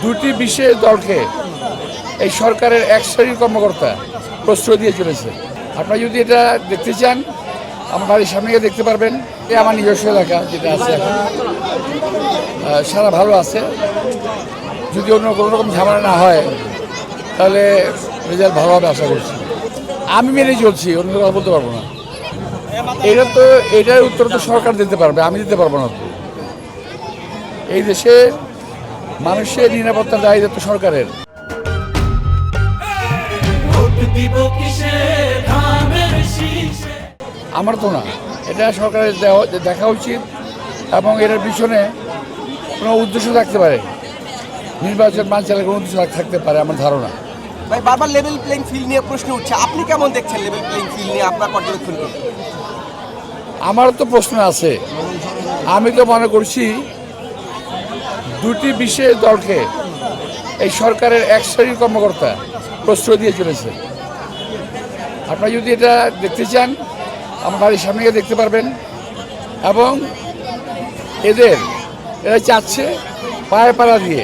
দুটি বিশেষ দলকে এই সরকারের এক শ্রেণীর কর্মকর্তা প্রশ্রয় দিয়ে চলেছে। আপনারা যদি এটা দেখতে চান আমার বাড়ির সামনে গিয়ে দেখতে পারবেন। এই আমার নিজস্ব এলাকা যেটা আছে এখন সারা ভালো আছে। যদি অন্য কোনো রকম ঝামেলা না হয় তাহলে রেজাল্ট ভালো হবে আশা করছি। আমি মেনে চলছি, অন্য কথা বলতে পারবো না। এটার উত্তর তো সরকার দিতে পারবে, আমি দিতে পারবো না। তো এই দেশে মানুষের নিরাপত্তার দায়িত্ব তো সরকারের। আমার তো না, এটা সরকারের দেখা উচিত এবং এটার পিছনে কোনো উদ্দেশ্য থাকতে পারে, নির্বাচন বানচালের কোনো উদ্দেশ্য থাকতে পারে আমার ধারণা। ভাই বারবার লেভেল প্লেইং ফিল্ড নিয়ে প্রশ্ন উঠছে, আপনি কেমন দেখছেন লেভেল প্লেইং ফিল্ড নিয়ে আপনার পর্যবেক্ষণ কি? আমারও তো প্রশ্ন আছে। আমি তো মনে করছি দুটি বিশেষ দলকে এই সরকারের এক শ্রেণীর কর্মকর্তা প্রশ্রয় দিয়ে চলেছে। আপনারা যদি এটা দেখতে চান আমার বাড়ির সামনে গিয়ে দেখতে পারবেন। এবং এরা চাচ্ছে পায়ে পাড়া দিয়ে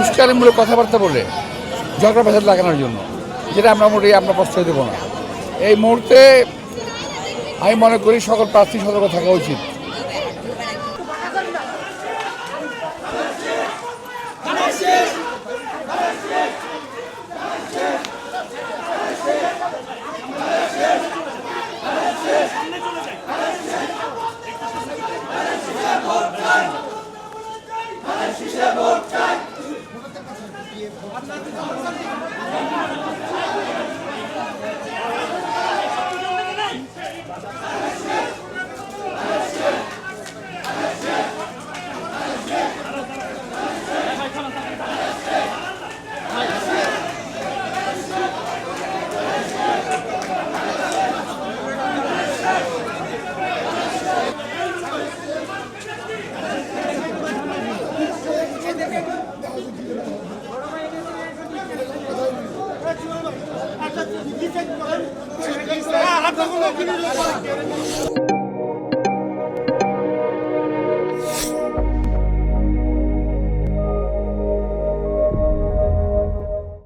উস্কানিমূলক কথাবার্তা বলে ঝগড়া ফ্যাসাদ লাগানোর জন্য, যেটা আমরা প্রশ্রয় দেবো না। এই মুহূর্তে আমি মনে করি সকল প্রার্থী সতর্ক থাকা উচিত। আচ্ছা